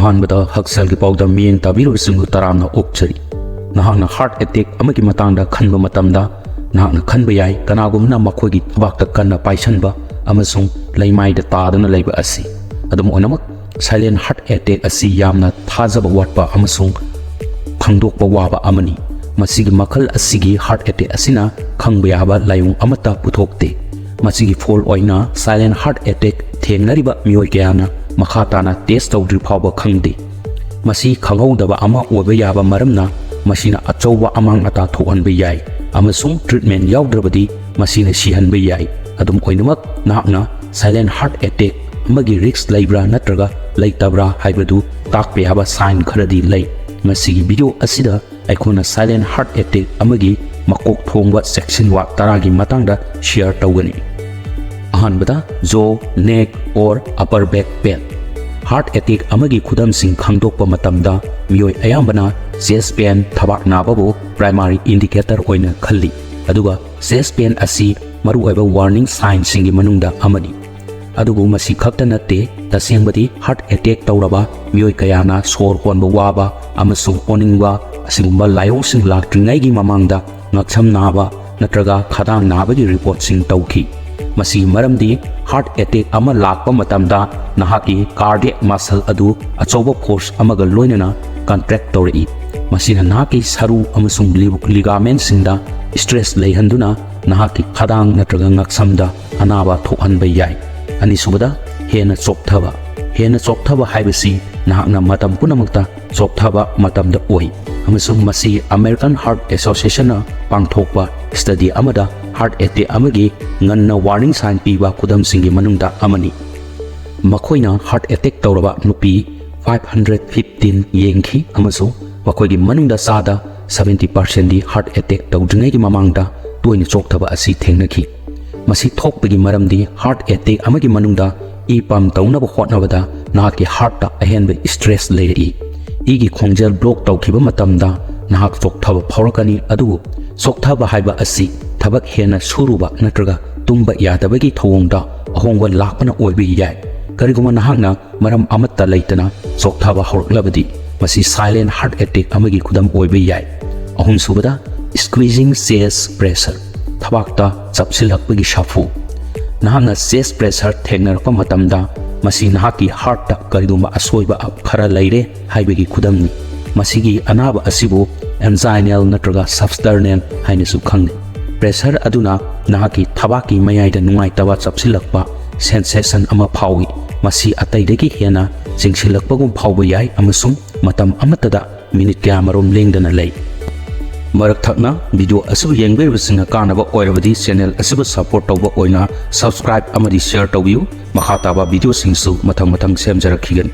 ꯑꯍꯥꯟꯕꯗ ꯍꯛꯁꯦꯜꯒꯤ ꯄꯥꯎꯗꯝ ꯃꯤꯠꯌꯦꯡ ꯇꯥꯕꯤꯔꯤꯕꯁꯤꯡꯕꯨ ꯇꯔꯥꯝꯅ ꯑꯣꯛꯆꯔꯤ ꯅꯍꯥꯛꯅ ꯍꯥꯔꯠ ꯑꯦꯇꯦꯛ ꯑꯃꯒꯤ ꯃꯇꯥꯡꯗ ꯈꯟꯕ ꯃꯇꯝꯗ ꯅꯍꯥꯛꯅ ꯈꯟꯕ ꯌꯥꯏ ꯀꯅꯥꯒꯨꯝꯕꯅ ꯃꯈꯣꯏꯒꯤ ꯊꯕꯥꯛꯇ ꯀꯟꯅ ꯄꯥꯏꯁꯟꯕ ꯑꯃꯁꯨꯡ ꯂꯩꯃꯥꯏꯗ ꯇꯥꯗꯨꯅ ꯂꯩꯕ ꯑꯁꯤ ꯑꯗꯨꯝ ꯑꯣꯏꯅꯃꯛ ꯁꯥꯏꯂꯦꯟ ꯍꯥꯔꯠ ꯑꯦꯇꯦꯛ ꯑꯁꯤ ꯌꯥꯝꯅ ꯊꯥꯖꯕ ꯋꯥꯠꯄ ꯑꯃꯁꯨꯡ ꯈꯪꯗꯣꯛꯄ ꯋꯥꯕ ꯑꯃꯅꯤ ꯃꯁꯤꯒꯤ ꯃꯈꯜ ꯑꯁꯤꯒꯤ ꯍꯥꯔꯠ ꯑꯦꯇꯦꯛ ꯑꯁꯤꯅ ꯈꯪꯕ ꯌꯥꯕ ꯂꯥꯏꯑꯣꯡ ꯑꯃꯠꯇ ꯄꯨꯊꯣꯛꯇꯦ ꯃꯁꯤꯒꯤ ꯐꯣꯜ ꯑꯣꯏꯅ ꯁꯥꯏꯂꯦꯟ ꯍꯥꯔꯠ ꯑꯦꯇꯦꯛ ꯊꯦꯡꯅꯔꯤꯕ ꯃꯤꯑꯣꯏ ꯀꯌꯥꯅ ꯃꯈꯥ ꯇꯥꯅ ꯇꯦꯁ ꯇꯧꯗ꯭ꯔꯤ ꯐꯥꯎꯕ ꯈꯪꯗꯦ ꯃꯁꯤ ꯈꯪꯍꯧꯗꯕ ꯑꯃ ꯑꯣꯏꯕ ꯌꯥꯕ ꯃꯔꯝꯅ ꯃꯁꯤꯅ ꯑꯆꯧꯕ ꯑꯃꯥꯡ ꯑꯇꯥ ꯊꯣꯛꯍꯟꯕ ꯌꯥꯏ ꯑꯃꯁꯨꯡ ꯇ꯭ꯔꯤꯠꯃꯦꯟ ꯌꯥꯎꯗ꯭ꯔꯕꯗꯤ ꯃꯁꯤꯅ ꯁꯤꯍꯟꯕ ꯌꯥꯏ ꯑꯗꯨꯝ ꯑꯣꯏꯅꯃꯛ ꯅꯍꯥꯛꯅ ꯁꯥꯏꯂꯦꯟ ꯍꯥꯔꯠ ꯑꯦꯇꯦꯛ ꯑꯃꯒꯤ ꯔꯤꯛꯁ ꯂꯩꯕ꯭ꯔꯥ ꯅꯠꯇ꯭ꯔꯒ ꯂꯩꯇꯕ꯭ꯔꯥ ꯍꯥꯏꯕꯗꯨ ꯇꯥꯛꯄ ꯌꯥꯕ ꯁꯥꯏꯟ ꯈꯔꯗꯤ ꯂꯩ ꯃꯁꯤꯒꯤ ꯚꯤꯗꯤꯑꯣ ꯑꯁꯤꯗ ꯑꯩꯈꯣꯏꯅ ꯁꯥꯏꯂꯦꯟ ꯍꯥꯔꯠ ꯑꯦꯇꯦꯛ ꯑꯃꯒꯤ ꯃꯀꯣꯛ ꯊꯣꯡꯕ ꯆꯦꯛꯁꯤꯟꯋꯥ 10ꯒꯤ ꯃꯇꯥꯡꯗ ꯁꯤꯌꯔ ꯇꯧꯒꯅꯤ ꯑꯍꯥꯟꯕꯗ jaw neck or upper back pain heart attack ꯑꯃꯒꯤ ꯈꯨꯗꯝꯁꯤꯡ ꯈꯪꯗꯣꯛꯄ ꯃꯇꯝꯗ ꯃꯤꯑꯣꯏ ꯑꯌꯥꯝꯕꯅ ꯆꯦꯁ ꯄꯦꯟ ꯊꯕꯥꯛ ꯅꯥꯕꯕꯨ ꯄ꯭ꯔꯥꯏꯃꯥꯔꯤ ꯏꯟꯗꯤꯀꯦꯇꯔ ꯑꯣꯏꯅ ꯈꯜꯂꯤ ꯑꯗꯨꯒ ꯆꯦꯁ ꯄꯦꯟ ꯑꯁꯤ ꯃꯔꯨꯑꯣꯏꯕ ꯋꯥꯔꯅꯤꯡ ꯁꯥꯏꯟꯁꯤꯡꯒꯤ ꯃꯅꯨꯡꯗ ꯑꯃꯅꯤ ꯑꯗꯨꯕꯨ ꯃꯁꯤ ꯈꯛꯇ ꯅꯠꯇꯦ ꯇꯁꯦꯡꯕꯗꯤ ꯍꯥꯔꯠ ꯑꯦꯇꯦꯛ ꯇꯧꯔꯕ ꯃꯤꯑꯣꯏ ꯀꯌꯥꯅ ꯁꯣꯔ ꯍꯣꯟꯕ ꯋꯥꯕ ꯑꯃꯁꯨꯡ ꯑꯣꯅꯤꯡꯕ ꯑꯁꯤꯒꯨꯝꯕ ꯂꯥꯏꯑꯣꯡꯁꯤꯡ ꯂꯥꯛꯇ꯭ꯔꯤꯉꯩꯒꯤ ꯃꯃꯥꯡꯗ ꯉꯛꯁꯝ ꯅꯥꯕ ꯅꯠꯇ꯭ꯔꯒ ꯈꯗꯥꯡ ꯅꯥꯕꯒꯤ ꯔꯤꯄꯣꯔꯠꯁꯤꯡ ꯇꯧꯈꯤ ꯃꯁꯤꯒꯤ ꯃꯔꯝꯗꯤ ꯍꯥꯔꯠ ꯑꯦꯇꯦꯛ ꯑꯃ ꯂꯥꯛꯄ ꯃꯇꯝꯗ ꯅꯍꯥꯛꯀꯤ ꯀꯥꯔꯗꯤꯌꯦꯛ ꯃꯁꯜ ꯑꯗꯨ ꯑꯆꯧꯕ ꯐꯣꯔꯁ ꯑꯃꯒ ꯂꯣꯏꯅꯅ ꯀꯟꯇ꯭ꯔꯦꯛ ꯇꯧꯔꯛꯏ ꯃꯁꯤꯅ ꯅꯍꯥꯛꯀꯤ ꯁꯔꯨ ꯑꯃꯁꯨꯡ ꯂꯤꯒꯥꯃꯦꯟꯁꯤꯡꯗ ꯁ꯭ꯇ꯭ꯔꯦꯁ ꯂꯩꯍꯟꯗꯨꯅ ꯅꯍꯥꯛꯀꯤ ꯈꯗꯥꯡ ꯅꯠꯇ꯭ꯔꯒ ꯉꯛꯁꯝꯗ ꯑꯅꯥꯕ ꯊꯣꯛꯍꯟꯕ ꯌꯥꯏ ꯑꯅꯤꯁꯨꯕꯗ ꯍꯦꯟꯅ ꯆꯣꯛꯊꯕ ꯍꯥꯏꯕꯁꯤ ꯅꯍꯥꯛꯅ ꯃꯇꯝ ꯄꯨꯝꯅꯃꯛꯇ ꯆꯣꯛꯊꯕ ꯃꯇꯝꯗ ꯑꯣꯏ ꯑꯃꯁꯨꯡ ꯃꯁꯤ ꯑꯃꯦꯔꯤꯀꯟ ꯍꯥꯔꯠ ꯑꯦꯁꯣꯁꯤꯌꯦꯁꯟꯅ ꯄꯥꯡꯊꯣꯛꯄ ꯁ꯭ꯇꯗꯤ ꯑꯃꯗ ꯍꯥꯔꯠ ꯑꯦꯇꯦꯛ ꯑꯃꯒꯤ ꯉꯟꯅ ꯋꯥꯔꯅꯤꯡ ꯁꯥꯏꯟ ꯄꯤꯕ ꯈꯨꯗꯝꯁꯤꯡꯒꯤ ꯃꯅꯨꯡꯗ ꯑꯃꯅꯤ ꯃꯈꯣꯏꯅ ꯍꯥꯔꯠ ꯑꯦꯇꯦꯛ ꯇꯧꯔꯕ ꯅꯨꯄꯤ 515 ꯌꯦꯡꯈꯤ ꯑꯃꯁꯨꯡ ꯃꯈꯣꯏꯒꯤ ꯃꯅꯨꯡꯗ ꯆꯥꯗ 70%ꯗꯤ ꯍꯥꯔꯠ ꯑꯦꯇꯦꯛ ꯇꯧꯗ꯭ꯔꯤꯉꯩꯒꯤ ꯃꯃꯥꯡꯗ ꯇꯣꯏꯅ ꯆꯣꯛꯊꯕ ꯑꯁꯤ ꯊꯦꯡꯅꯈꯤ ꯃꯁꯤ ꯊꯣꯛꯄꯒꯤ ꯃꯔꯝꯗꯤ ꯍꯥꯔꯠ ꯑꯦꯇꯦꯛ ꯑꯃꯒꯤ ꯃꯅꯨꯡꯗ ꯏ ꯄꯝꯞ ꯇꯧꯅꯕ ꯍꯣꯠꯅꯕꯗ ꯅꯍꯥꯛꯀꯤ ꯍꯥꯔꯠꯇ ꯑꯍꯦꯟꯕ ꯁ꯭ꯇ꯭ꯔꯦꯁ ꯂꯩꯔꯛꯏ ꯏꯒꯤ ꯈꯣꯡꯖꯦꯜ ꯕ꯭ꯂꯣꯛ ꯇꯧꯈꯤꯕ ꯃꯇꯝꯗ ꯅꯍꯥꯛ ꯆꯣꯛꯊꯕ ꯐꯥꯎꯔꯛꯀꯅꯤ ꯑꯗꯨꯕꯨ ꯆꯣꯛꯊꯕ ꯍꯥꯏꯕ ꯑꯁꯤ ꯊꯕꯛ ꯍꯦꯟꯅ ꯁꯨꯔꯨꯕ ꯅꯠꯇ꯭ꯔꯒ ꯇꯨꯝꯕ ꯌꯥꯗꯕꯒꯤ ꯊꯧꯑꯣꯡꯗ ꯑꯍꯣꯡꯕ ꯂꯥꯛꯄꯅ ꯑꯣꯏꯕ ꯌꯥꯏ ꯀꯔꯤꯒꯨꯝꯕ ꯅꯍꯥꯛꯅ ꯃꯔꯝ ꯑꯃꯠꯇ ꯂꯩꯇꯅ ꯆꯣꯛꯊꯕ ꯍꯧꯔꯛꯂꯕꯗꯤ ꯃꯁꯤ ꯁꯥꯏꯂꯦꯟ ꯍꯥꯔꯠ ꯑꯦꯇꯦꯛ ꯑꯃꯒꯤ ꯈꯨꯗꯝ ꯑꯣꯏꯕ ꯌꯥꯏ ꯑꯍꯨꯝꯁꯨꯕꯗ ꯁ꯭ꯀ꯭ꯋꯤꯖꯤꯡ ꯆꯦꯁ ꯄ꯭ꯔꯦꯁꯔ ꯊꯕꯥꯛꯇ ꯆꯞꯁꯤꯜꯂꯛꯄꯒꯤ ꯁꯥꯐꯨ ꯅꯍꯥꯛꯅ ꯆꯦꯁ ꯄ꯭ꯔꯦꯁꯔ ꯊꯦꯡꯅꯔꯛꯄ ꯃꯇꯝꯗ ꯃꯁꯤ ꯅꯍꯥꯛꯀꯤ ꯍꯥꯔꯠꯇ ꯀꯔꯤꯒꯨꯝꯕ ꯑꯁꯣꯏꯕ ꯈꯔ ꯂꯩꯔꯦ ꯍꯥꯏꯕꯒꯤ ꯈꯨꯗꯝꯅꯤ ꯃꯁꯤꯒꯤ ꯑꯅꯥꯕ ꯑꯁꯤꯕꯨ ꯑꯦꯟꯖꯥꯏꯅꯦꯜ ꯅꯠꯇ꯭ꯔꯒ ꯁꯕꯁꯇꯔꯅꯦꯜ ꯍꯥꯏꯅꯁꯨ ꯈꯪꯅꯩ ꯄ꯭ꯔꯦꯁꯔ ꯑꯗꯨꯅ ꯅꯍꯥꯛꯀꯤ ꯊꯕꯥꯛꯀꯤ ꯃꯌꯥꯏꯗ ꯅꯨꯡꯉꯥꯏꯇꯕ ꯆꯞꯁꯤꯜꯂꯛꯄ ꯁꯦꯟꯁꯦꯁꯟ ꯑꯃ ꯐꯥꯎꯏ ꯃꯁꯤ ꯑꯇꯩꯗꯒꯤ ꯍꯦꯟꯅ ꯆꯤꯡꯁꯤꯜꯂꯛꯄꯒꯨꯝ ꯐꯥꯎꯕ ꯌꯥꯏ ꯑꯃꯁꯨꯡ ꯃꯇꯝ ꯑꯃꯠꯇꯗ ꯃꯤꯅꯤꯠ ꯀꯌꯥꯃꯔꯣꯝ ꯂꯦꯡꯗꯅ ꯂꯩ ꯃꯔꯛ ꯊꯠꯅ ꯚꯤꯗꯤꯑꯣ ꯑꯁꯤꯕꯨ ꯌꯦꯡꯕꯤꯔꯤꯕꯁꯤꯡꯅ ꯀꯥꯟꯅꯕ ꯑꯣꯏꯔꯕꯗꯤ ꯆꯦꯅꯦꯜ ꯑꯁꯤꯕꯨ ꯁꯄꯣꯔꯠ ꯇꯧꯕ ꯑꯣꯏꯅ ꯁꯕꯁꯀ꯭ꯔꯥꯏꯕ ꯑꯃꯗꯤ ꯁꯦꯌꯔ ꯇꯧꯕꯤꯌꯨ ꯃꯈꯥ ꯇꯥꯕ ꯚꯤꯗꯤꯑꯣꯁꯤꯡꯁꯨ ꯃꯊꯪ ꯁꯦꯝꯖꯔꯛꯈꯤꯒꯅꯤ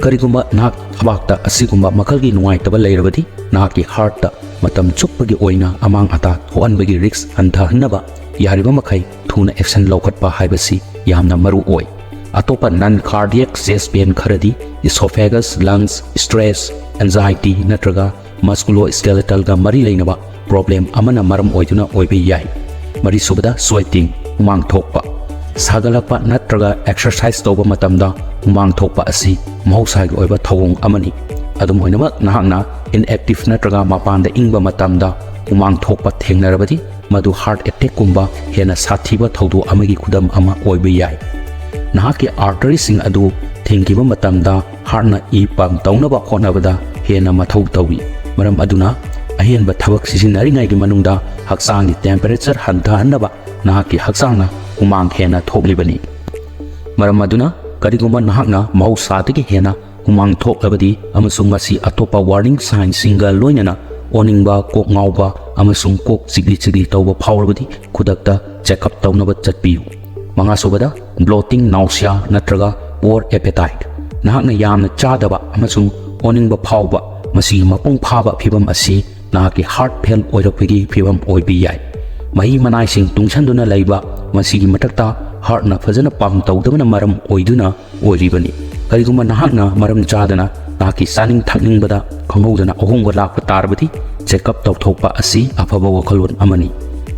ꯀꯔꯤꯒꯨꯝꯕ ꯅꯍꯥꯛ ꯊꯕꯥꯛꯇ ꯑꯁꯤꯒꯨꯝꯕ ꯃꯈꯜꯒꯤ ꯅꯨꯡꯉꯥꯏꯇꯕ ꯂꯩꯔꯕꯗꯤ ꯅꯍꯥꯛꯀꯤ ꯍꯥꯔꯠꯇ ꯃꯇꯝ ꯆꯨꯞꯄꯒꯤ ꯑꯣꯏꯅ ꯑꯃꯥꯡ ꯑꯇꯥ ꯊꯣꯛꯍꯟꯕꯒꯤ ꯔꯤꯛꯁ ꯍꯟꯊꯍꯟꯅꯕ ꯌꯥꯔꯤꯕ ꯃꯈꯩ ꯊꯨꯅ ꯑꯦꯛꯁꯟ ꯂꯧꯈꯠꯄ ꯍꯥꯏꯕꯁꯤ ꯌꯥꯝꯅ ꯃꯔꯨ ꯑꯣꯏ ꯑꯇꯣꯞꯄ ꯅꯟ ꯀꯥꯔꯗꯤꯌꯦꯛ ꯆꯦꯁ ꯄꯦꯟ ꯈꯔꯗꯤ ꯏꯁꯣꯐꯦꯒꯁ ꯂꯪꯁ ꯁ꯭ꯇ꯭ꯔꯦꯁ ꯑꯦꯟꯖꯥꯏꯇꯤ ꯅꯠꯇ꯭ꯔꯒ ꯃꯁꯀꯨꯂꯣ ꯁ꯭ꯀꯦꯂꯦꯇꯜꯒ ꯃꯔꯤ ꯂꯩꯅꯕ ꯄ꯭ꯔꯣꯕ꯭ꯂꯦꯝ ꯑꯃꯅ ꯃꯔꯝ ꯑꯣꯏꯗꯨꯅ ꯑꯣꯏꯕ ꯌꯥꯏ ꯃꯔꯤꯁꯨꯕꯗ ꯁ꯭ꯋꯦꯇꯤꯡ ꯍꯨꯃꯥꯡ ꯊꯣꯛꯄ ꯁꯥꯒꯠꯂꯛꯄ ꯅꯠꯇ꯭ꯔꯒ ꯑꯦꯛꯁꯔꯁꯥꯏꯖ ꯇꯧꯕ ꯃꯇꯝꯗ ꯍꯨꯃꯥꯡ ꯊꯣꯛꯄ ꯑꯁꯤ ꯃꯍꯧꯁꯥꯒꯤ ꯑꯣꯏꯕ ꯊꯧꯑꯣꯡ ꯑꯃꯅꯤ ꯑꯗꯨꯝ ꯑꯣꯏꯅꯃꯛ ꯅꯍꯥꯛꯅ ꯏꯟꯑꯦꯛꯇꯤꯚ ꯅꯠꯇ꯭ꯔꯒ ꯃꯄꯥꯟꯗ ꯏꯪꯕ ꯃꯇꯝꯗ ꯍꯨꯃꯥꯡ ꯊꯣꯛꯄ ꯊꯦꯡꯅꯔꯕꯗꯤ ꯃꯗꯨ ꯍꯥꯔꯠ ꯑꯦꯇꯦꯛꯀꯨꯝꯕ ꯍꯦꯟꯅ ꯁꯥꯊꯤꯕ ꯊꯧꯗꯣꯛ ꯑꯃꯒꯤ ꯈꯨꯗꯝ ꯑꯃ ꯑꯣꯏꯕ ꯌꯥꯏ ꯅꯍꯥꯛꯀꯤ ꯑꯥꯔꯇꯔꯤꯁꯤꯡ ꯑꯗꯨ ꯊꯤꯡꯈꯤꯕ ꯃꯇꯝꯗ ꯍꯥꯔꯠꯅ ꯏ ꯄꯝꯞ ꯇꯧꯅꯕ ꯍꯣꯠꯅꯕꯗ ꯍꯦꯟꯅ ꯃꯊꯧ ꯇꯧꯏ ꯃꯔꯝ ꯑꯗꯨꯅ ꯑꯍꯦꯟꯕ ꯊꯕꯛ ꯁꯤꯖꯤꯟꯅꯔꯤꯉꯩꯒꯤ ꯃꯅꯨꯡꯗ ꯍꯛꯆꯥꯡꯒꯤ ꯇꯦꯝꯄꯦꯔꯦꯆꯔ ꯍꯟꯊꯍꯟꯅꯕ ꯅꯍꯥꯛꯀꯤ ꯍꯛꯆꯥꯡꯅ ꯍꯨꯃꯥꯡ ꯍꯦꯟꯅ ꯊꯣꯛꯂꯤꯕꯅꯤ ꯃꯔꯝ ꯑꯗꯨꯅ ꯀꯔꯤꯒꯨꯝꯕ ꯅꯍꯥꯛꯅ ꯃꯍꯧꯁꯥꯗꯒꯤ ꯍꯦꯟꯅ ꯍꯨꯃꯥꯡ ꯊꯣꯛꯂꯕꯗꯤ ꯑꯃꯁꯨꯡ ꯃꯁꯤ ꯑꯇꯣꯞꯄ ꯋꯥꯔꯅꯤꯡ ꯁꯥꯏꯟꯁꯤꯡꯒ ꯂꯣꯏꯅꯅ ꯑꯣꯅꯤꯡꯕ ꯀꯣꯛ ꯉꯥꯎꯕ ꯑꯃꯁꯨꯡ ꯀꯣꯛ ꯆꯤꯛꯂꯤ ꯇꯧꯕ ꯐꯥꯎꯔꯕꯗꯤ ꯈꯨꯗꯛꯇ ꯆꯦꯛꯑꯞ ꯇꯧꯅꯕ ꯆꯠꯄꯤꯌꯨ ꯃꯉꯥꯁꯨꯕꯗ ꯕ꯭ꯂꯣꯇꯤꯡ ꯅꯥꯎꯁꯤꯌꯥ ꯅꯠꯇ꯭ꯔꯒ ꯄꯣꯔ ꯑꯦꯄꯦꯇꯥꯏꯠ ꯅꯍꯥꯛꯅ ꯌꯥꯝꯅ ꯆꯥꯗꯕ ꯑꯃꯁꯨꯡ ꯑꯣꯅꯤꯡꯕ ꯐꯥꯎꯕ ꯃꯁꯤꯒꯤ ꯃꯄꯨꯡ ꯐꯥꯕ ꯐꯤꯚꯝ ꯑꯁꯤ ꯅꯍꯥꯛꯀꯤ ꯍꯥꯔꯠ ꯐꯦꯜ ꯑꯣꯏꯔꯛꯄꯒꯤ ꯐꯤꯚꯝ ꯑꯣꯏꯕ ꯌꯥꯏ ꯃꯍꯤ ꯃꯅꯥꯏꯁꯤꯡ ꯇꯨꯡꯁꯟꯗꯨꯅ ꯂꯩꯕ ꯃꯁꯤꯒꯤ ꯃꯊꯛꯇ ꯍꯥꯔꯠꯅ ꯐꯖꯅ ꯄꯝꯞ ꯇꯧꯗꯕꯅ ꯃꯔꯝ ꯑꯣꯏꯗꯨꯅ ꯑꯣꯏꯔꯤꯕꯅꯤ ꯀꯔꯤꯒꯨꯝꯕ ꯅꯍꯥꯛꯅ ꯃꯔꯝ ꯆꯥꯗꯅ ꯅꯍꯥꯛꯀꯤ ꯆꯥꯅꯤꯡ ꯊꯛꯅꯤꯡꯕꯗ ꯈꯪꯍꯧꯗꯅ ꯑꯍꯣꯡꯕ ꯂꯥꯛꯄ ꯇꯥꯔꯕꯗꯤ ꯆꯦꯛꯑꯞ ꯇꯧꯊꯣꯛꯄ ꯑꯁꯤ ꯑꯐꯕ ꯋꯥꯈꯜꯂꯣꯟ ꯑꯃꯅꯤ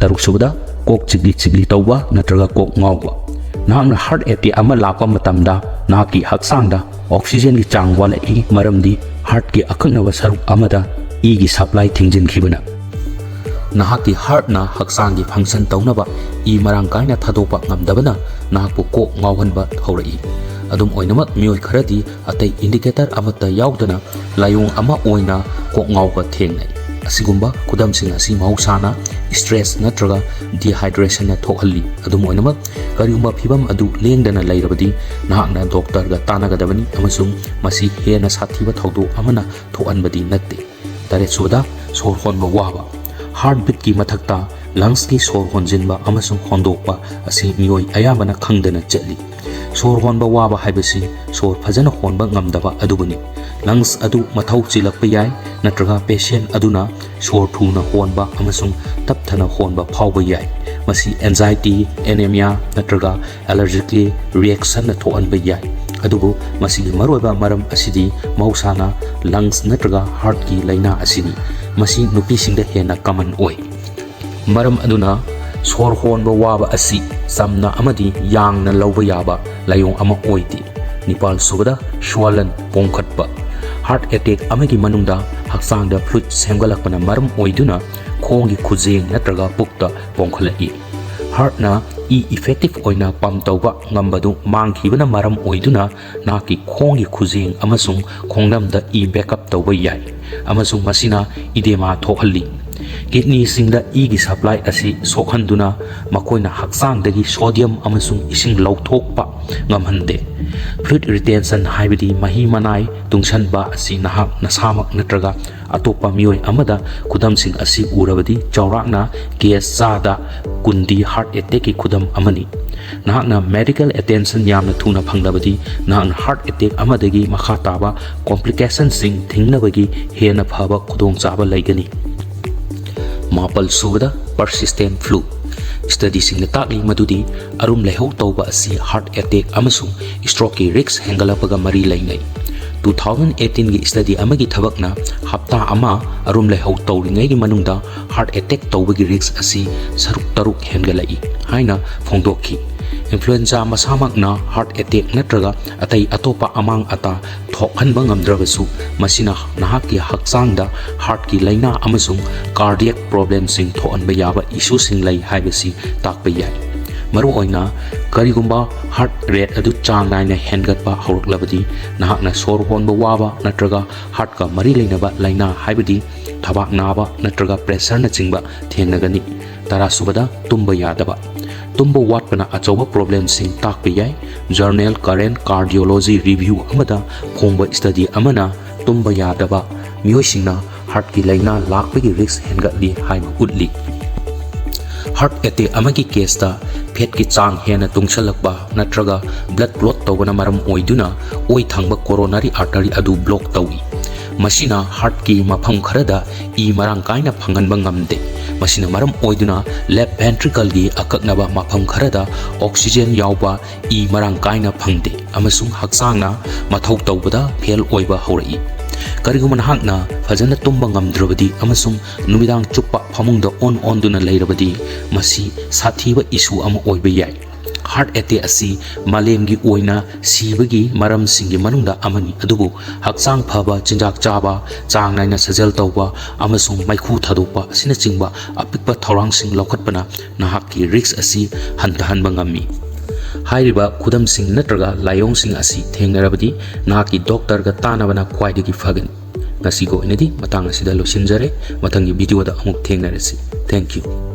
ꯇꯔꯨꯛꯁꯨꯕꯗ ꯀꯣꯛ ꯆꯤꯛꯂꯤ ꯇꯧꯕ ꯅꯠꯇ꯭ꯔꯒ ꯀꯣꯛ ꯉꯥꯎꯕ nahakna heart attack ama lakpa matamda nahaki haksangda oxygen gi chang walai maramdi heart ki akaknaba saruk amada e gi supply thingjin khibana nahaki heart na haksang gi function taunaba e marang kaina thadokpa ngamdabana nahakpu ko ngawhanba horai adum oinamak mioi kharadi atai indicator amata yaudana layong ama oina ko ngawba thengnai asigumba kudamsing asi mausana stress natraga dehydration na thohalli adum oinamak kariyumba phibam adu lengdana lairabadi nahakna doctor ga tanagadabani amasung masi hena sathiba thodu amana thoanbadi natte tare suda sor honba waba heartbeat ki mathakta lungs ki sor honjinba amasung hondokpa asi mioi ayamana khangdana chatli sor honba waba haibasi sor phajana honba ngamdaba adubani lungs adu mathau chilakpa yai natraga patient aduna sor thuna honba amasung tapthana honba phawba yai masi anxiety anemia natraga allergic reaction na thoanba yai adubu masi maroiba maram asidi mausana lungs natraga heart ki laina asini masi nupi singda hena common oi maram aduna sor honba waba asi samna amadi yang na lawba yaba layong ama oiti nipal subada swollen pongkhatba heart attack amagi manungda haksangda fluid semgalakpana maram oiduna khongi khujeng natraga pukta pongkhalai heart na effective oina pump tawba ngambadu mangkhibana maram oiduna naki khongi khujeng amasung khongnamda backup tawba yai amasung masina edema thohalli kidney singda gi supply asi sokhanduna makoina haksangdagi sodium amasung ising lauthokpa ngamhande fluid retention haibidi mahi manai tungsanba asi nahak nasamak natraga atopa mioi amada kudamsing asi urabadi chawrakna case chada kundi heart attack ki kudam amani nahakna medical attention yamna thuna phangnabadi nahakna heart attack amadagi makha taba complications sing thingnabagi hena phaba khudong chaba laigani mapal subada persistent flu study sing takli madudi arum lehau tawba asi heart attack amasung stroke ki risk hengalapaga mari lainai 2018 gi study amagi thabakna hapta ama arum lehau tawringai gi manungda heart attack tawba gi risk asi saruk taruk hengalai haina phongdokhi influenza masamakna heart attack natraga atai atopa amang ata thokhanba ngamdrabasu masina nahaki haksangda heart ki laina amasung cardiac problem sing thoanba yaba issue sing lai haibasi takpa yai maru oina karigumba heart rate adu chang naina hengatpa horoklabadi nahakna sor honba waba natraga heart ka mari leinaba laina haibadi thabak naba natraga pressure na chingba thengnagani tara subada tumba yadaba tumba watpana achoba problem sing takpa yai journal current cardiology review amada phongba study amana tumba yadaba miyosingna heart ki laina lakpagi risk hengatli haima utli heart attack amagi case ta phet ki chang hena tungsalakba natraga blood clot tawna maram oiduna oi thangba coronary artery adu block tawi masina heart ki mafam kharada marang kaina phanganba ngamde masina maram oiduna left ventricle gi akaknaba mafam kharada oxygen yawba marang kaina phangde amasung haksangna mathau tawbada fail oiba horai kariguma nahakna fajana tumba ngamdrabadi amasung numidang chuppa phamungda on duna leirabadi masi sathiba issue ama oiba yai heart attack asi malemgi oina sibagi maram singi manungda amani adubu haksang phaba chinjak chaba chang naina sajal tawba amasung maikhu thadopa asina chingba apikpa thorang sing lokhatpana nahakki risk asi hantahanba ngami hairiba khudam sing natraga layong sing asi thengnarabadi nahakki doctor ga tanabana khwaidagi phagani ngasi go inadi matang asida losinjare mathangi video da amuk thengnarasi thank you